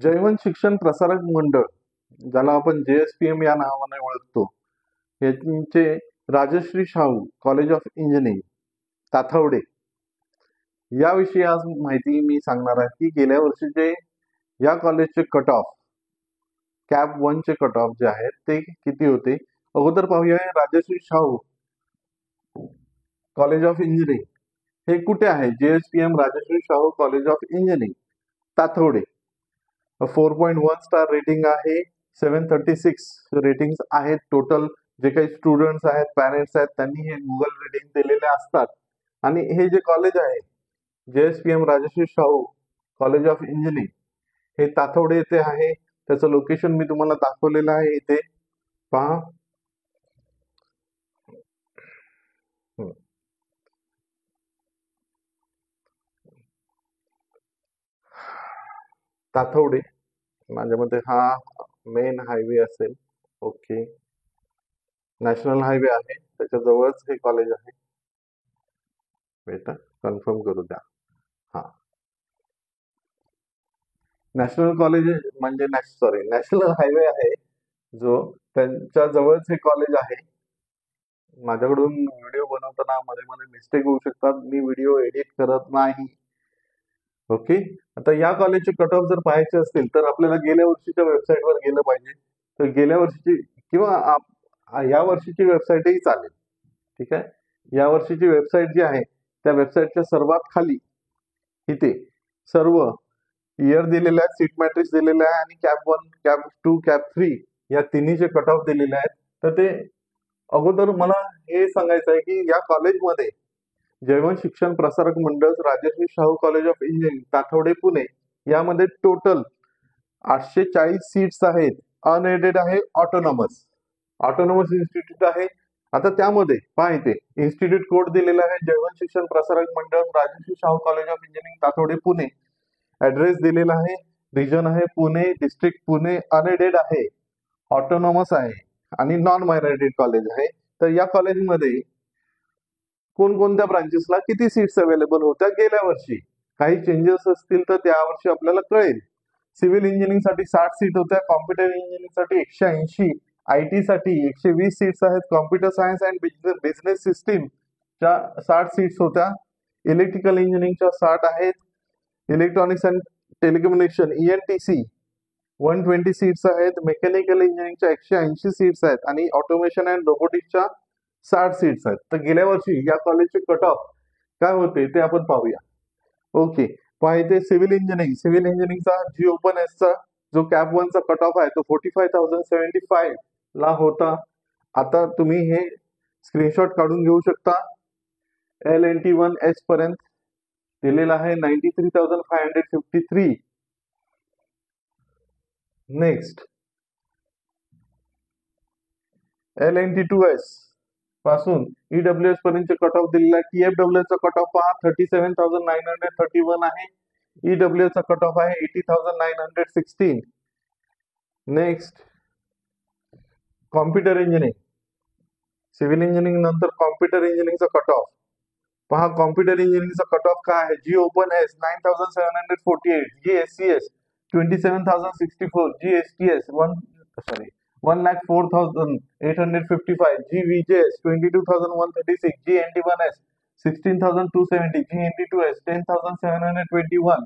जैवन शिक्षण प्रसारक मंडळ, ज्याला आपण JSPM या नावाने ओळखतो, यांचे Rajarshi Shahu college of engineering Tathawade याविषयी आज माहिती मी सांगणार आहे की गेल्या वर्षीचे या कॉलेजचे कट ऑफ कॅप 1 चे कट ऑफ जे आहेत ते किती होते. अगोदर पाहूया Rajarshi Shahu college of engineering हे कुठे आहे. JSPM Rajarshi Shahu college of engineering Tathawade. 4.1 star rating आहे. 736 रेटिंग्स आहेत. टोटल जे काही स्टुडंट्स आहेत, पॅरेंट्स आहेत, त्यांनी हे गुगल रेटिंग दिलेले असतात. आणि हे जे कॉलेज आहे JSPM Rajarshi Shahu college of engineering हे ताथवडे येथे आहे. त्याचं लोकेशन मी तुम्हाला दाखवलेलं आहे. इथे पहा. ताथवडे माझ्या मते हा मेन हायवे असेल. ओके, नॅशनल हायवे आहे, त्याच्या जवळच हे कॉलेज आहे. बेटा कन्फर्म करू द्या. हा, नॅशनल कॉलेज म्हणजे नॅशनल हायवे आहे जो, त्यांच्या जवळच हे कॉलेज आहे. माझ्याकडून व्हिडिओ बनवताना मध्ये मध्ये मिस्टेक होऊ शकतात. मी व्हिडिओ एडिट करत नाही. ओके, आता या कॉलेजचे कट ऑफ जर पाहायचे असतील तर आपल्याला गेल्या वर्षीच्या वेबसाईटवर गेलं पाहिजे. तर गेल्या वर्षीची किंवा या वर्षीची वेबसाईटही चालेल. ठीक आहे, या वर्षीची वेबसाईट जी आहे त्या वेबसाईटच्या सर्वात खाली इथे सर्व इयर दिलेले आहेत, सीट मॅट्रिक्स दिलेले आहे आणि कॅप 1, कॅप 2, कॅप 3 या तिन्हीचे कट ऑफ दिलेले आहेत. तर ते अगोदर मला हे सांगायचं आहे की या कॉलेजमध्ये जैवन Shikshan Prasarak Mandal Rajarshi Shahu college of engineering Tathawade Pune यामध्ये टोटल 840 सीट्स आहेत. अनएडेड आहे, ऑटोनॉमस इन्स्टिट्यूट आहे. आता त्यामध्ये पहा इथे इन्स्टिट्यूट कोड दिलेला आहे जैवन Shikshan Prasarak Mandal Rajarshi Shahu college of engineering Tathawade Pune. Address दिलेला आहे, रिजन आहे पुणे, डिस्ट्रिक्ट पुणे, अनएडेड आहे, ऑटोनॉमस आहे आणि नॉन मायनॉरिटी कॉलेज आहे. तर या कॉलेजमध्ये कोणकोणत्या ब्रांचेसला किती सीट्स अवेलेबल होत्या गेल्या वर्षी, काही चेंजेस असतील तर त्या वर्षी आपल्याला कळेल. सिव्हिल इंजिनिअरिंग साठी 60 सीट होत्या, कॉम्प्युटर इंजिनिअरिंग साठी 180, IT साठी 120 सीट्स आहेत, computer science and business system च्या 60 सीट्स होत्या, इलेक्ट्रिकल इंजिनिअरिंगच्या 60 आहेत, electronics and telecommunication ENTC 120 seats आहेत, मेकॅनिकल इंजिनिअरिंगच्या 180 सीट्स आहेत आणि ऑटोमेशन अँड रोबोटिक्सच्या 60 सीट्स आहेत. तर गेल्या वर्षी या कॉलेजचे कट ऑफ काय होते ते आपण पाहूया. ओके, पाहिजे सिव्हिल इंजिनिअरिंगचा जी ओपन एसचा जो कॅप 1 चा कट ऑफ आहे तो 45,075 ला होता. आता तुम्ही हे स्क्रीनशॉट काढून घेऊ शकता. LNT1S पर्यंत दिलेला आहे 93,553. नेक्स्ट LNT2S पासून EWS पर्यंत कट ऑफ दिलेला आहे. TFWS चा कट ऑफ पहा 37,931 आहे. EWS चा कट ऑफ आहे 80,916. Next computer engineering, civil engineering नंतर कॉम्प्युटर इंजिनिअरिंगचा कट ऑफ पहा. कॉम्प्युटर इंजिनिअरिंगचा कट ऑफ काय आहे. जी ओपन एस 9,748, जी SCS 27,064, जी STS 1,04,855, जी VJS 22,136, जी NT1S 16,270, जी NT2S 10,721,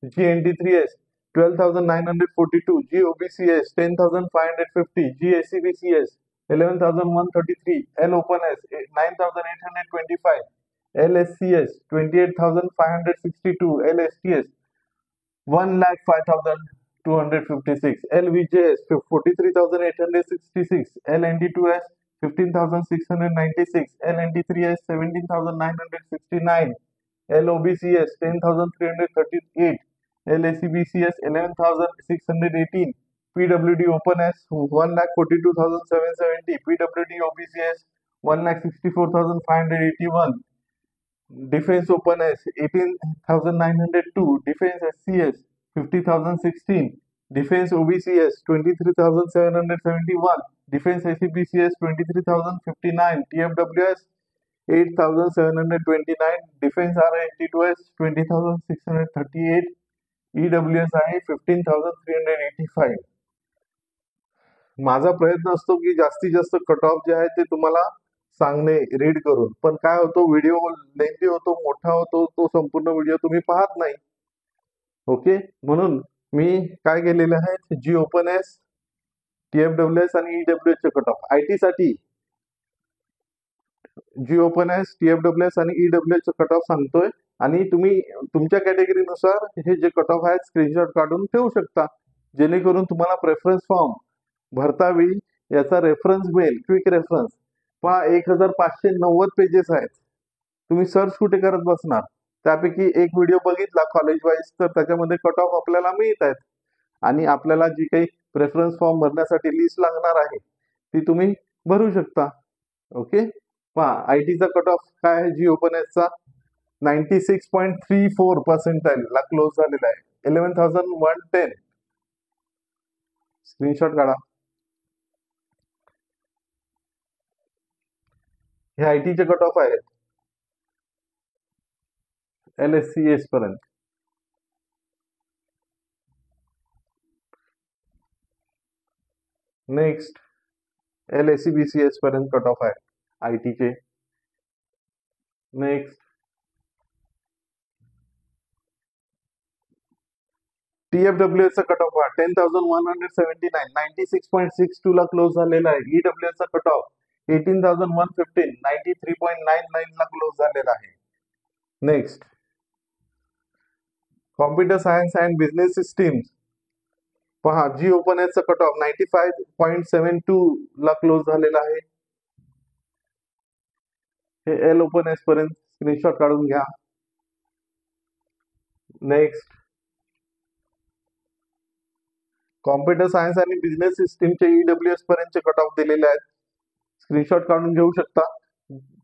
जी NT3S 12,942, जी OBCS 10,550, जी SCBCS 11,133, L open S 9,825, LSCS 28,562, LSTS 1,05,256, LVJS 43,866, LNT2S 15,696, LNT3S 17,969, LOBCS 10,338, LACBCS 11,618, PWD Open S 1,42,770, PWD OBCS 1,64,581, Defense Open S 18,902, Defense SCS 50,016, Defense OBCS 23,771, Defense ACBCS 23,059, TFWS 8,729, Defense RNT2S 20,638, EWS आहे 15,385. माझा प्रयत्न असतो की जास्तीत जास्त cut off जे आहे ते तुम्हाला सांगणे रीड करून, पण काय होतो व्हिडिओ लेंथी होतो, मोठा होतो, तो संपूर्ण व्हिडिओ तुम्ही पाहत नाही. ओके, म्हणून मी काय केलेलं आहे, जी ओपन एस, TFWS आणि EWS चे कट ऑफ IT साठी जी ओपन एस, TFWS आणि EWS चे कट ऑफ सांगतोय, आणि तुम्ही तुमच्या कॅटेगरीनुसार हे जे कट ऑफ आहेत स्क्रीनशॉट काढून ठेवू शकता, जेणेकरून तुम्हाला प्रेफरन्स फॉर्म भरता वेळी याचा रेफरन्स मिळेल. क्विक रेफरन्स पहा, 1590 पेजेस आहेत. तुम्ही सर्च कुठे करत बसणार? त्यापैकी एक व्हिडिओ बघितला कॉलेज वाईज तर त्याच्यामध्ये कट ऑफ आपल्याला मिळत आहेत, आणि आपल्याला जी काही प्रेफरन्स फॉर्म भरण्यासाठी लिस्ट लागणार आहे ती तुम्ही भरू शकता. ओके, पहा IT चा कट ऑफ काय आहे, जी ओपन एसचा 96.34% ला क्लोज झालेला आहे. 11,110. स्क्रीनशॉट काढा. हे IT चे कट ऑफ आहेत LSCS पर्यंत. नेक्स्ट LSC BCS पर्यंत कट ऑफ आहे IT चे. नेक्स्ट TFWS चा कट ऑफ 10,179, 96.62 ला क्लोज झालेला आहे. EWS चा कट ऑफ 18,115, 93.99 ला क्लोज झालेला आहे. Next computer science and business systems, पहा, जी ओपन एसचा कट ऑफ 95.72 ला क्लोज झालेला आहे. हे L ओपन एस पर्यंत स्क्रीनशॉट काढून घ्या. नेक्स्ट कॉम्प्युटर सायन्स आणि बिझनेस सिस्टीमचे EWS पर्यंतचे कट ऑफ दिलेले आहेत, स्क्रीनशॉट काढून घेऊ शकता.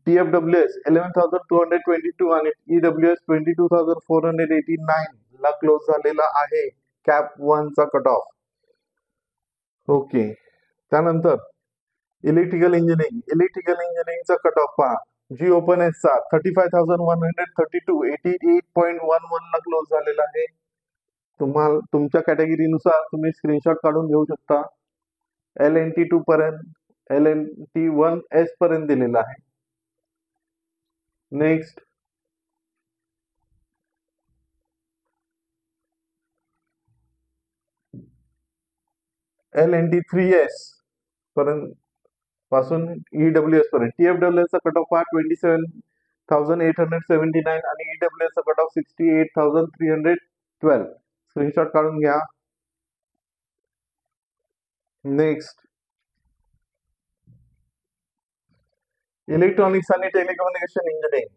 TFWS 11,222 आणि EWS 22,489 ला क्लोज झालेला आहे कॅप 1 चा कट ऑफ. ओके, त्यानंतर इलेक्ट्रिकल इंजिनिअरिंगचा कट ऑफ पहा, जी ओपन एसचा 35,132, 88.11 ला क्लोज झालेला आहे. तुम्हाला तुमच्या कॅटेगरीनुसार तुम्ही स्क्रीनशॉट काढून घेऊ शकता. LNT2 पर्यंत, LNT1S पर्यंत दिलेला आहे. नेक्स्ट LNT3S पर्यंत पासून EWS पर्यंत. TFWS चा कट ऑफ 27,879 आणि EWS चा कट ऑफ 68,312. स्क्रीनशॉट काढून घ्या. नेक्स्ट इलेक्ट्रॉनिक्स आणि टेलिकम्युनिकेशन इंजिनिअरिंग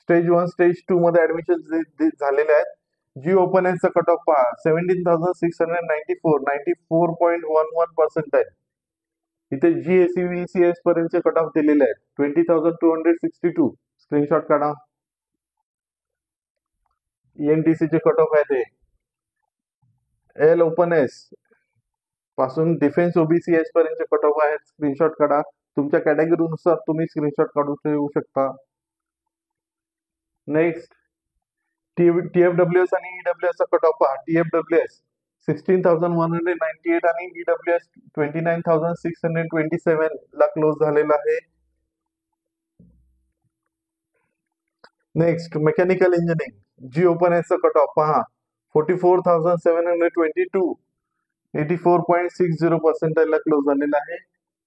स्टेज 1 स्टेज 2 मध्ये ऍडमिशन झालेले आहेत. जी ओपन एसचा कट ऑफ पहा 17,694, 94.11% आहे. इथे GACVCS पर्यंतचे कट ऑफ दिलेले आहेत 20,262. स्क्रीनशॉट काढा. ENTC चे कट ऑफ आहे ते L ओपन एस पासून डिफेन्स OBCS पर्यंतचे कट ऑफ आहेत, स्क्रीनशॉट काढा. तुमच्या कॅटेगरीनुसार तुम्ही स्क्रीनशॉट काढून ठेवू शकता. नेक्स्ट TFWS आणि EWS चा कट ऑफ पहा. TFWS 16,198 आणि EWS 29,627 ला क्लोज झालेला आहे. नेक्स्ट मेकॅनिकल इंजिनिअरिंग, जी ओपन एसचा कट ऑफ पहा 44,722, 84.60% ला क्लोज झालेला आहे.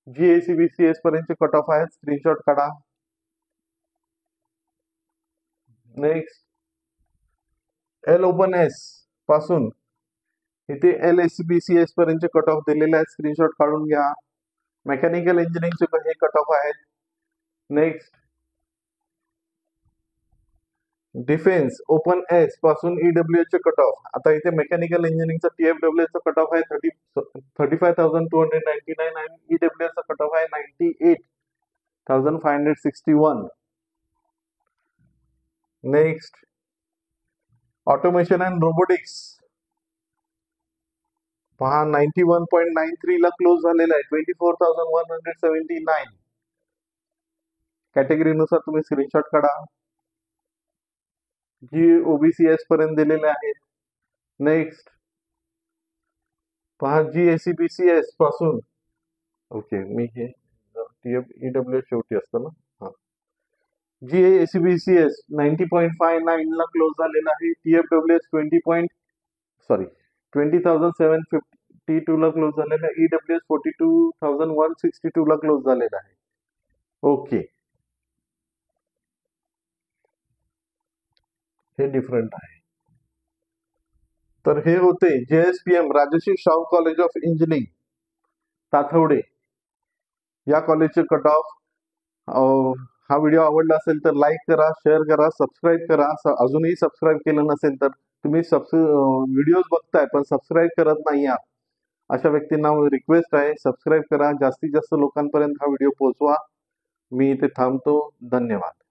GACVCS पर्यंतचे कट ऑफ आहेत, स्क्रीनशॉट काढा. नेक्स्ट L ओपन एस पासून इथे LSCBCS पर्यंतचे कट ऑफ दिलेले आहेत, स्क्रीनशॉट काढून घ्या. मेकॅनिकल इंजिनिअरिंगचे हे कट ऑफ आहेत. नेक्स्ट डिफेन्स ओपन एस पासून EWS चे कट ऑफ, आता इथे मेकॅनिकल इंजिनिअरिंगचा TFWS चा कट ऑफ आहे 35,299 आणि EWS चा कट ऑफ आहे 98,561. नेक्स्ट ऑटोमेशन अँड रोबोटिक्स पहा 91.93 ला क्लोज झालेला आहे 24,179. कॅटेगरीनुसार तुम्ही स्क्रीनशॉट काढा. जी OBCS पर्यंत दिलेले आहेत. नेक्स्ट पहा, GACPCS पासून, ओके, मी हे EWS शेवटी असतं ना, हा, GACPCS 90.59 ला क्लोज झालेला आहे. TFWS 20,752 ला क्लोज झालेला आहे. EWS 42,162 ला क्लोज झालेला आहे. ओके, हे डिफरंट आहे. तर हे होते JSPM, Rajarshi Shahu college of engineering, Tathawade, या कॉलेजचे कट ऑफ. हा व्हिडिओ आवडला असेल तर लाईक करा, शेअर करा, सबस्क्राईब करा. अजूनही सबस्क्राईब केलं नसेल तर तुम्ही व्हिडिओज बघताय पण सबस्क्राईब करत नाही आहात, अशा व्यक्तींना रिक्वेस्ट आहे, सबस्क्राईब करा. जास्तीत जास्त लोकांपर्यंत हा व्हिडिओ पोहोचवा. मी इथे थांबतो. धन्यवाद.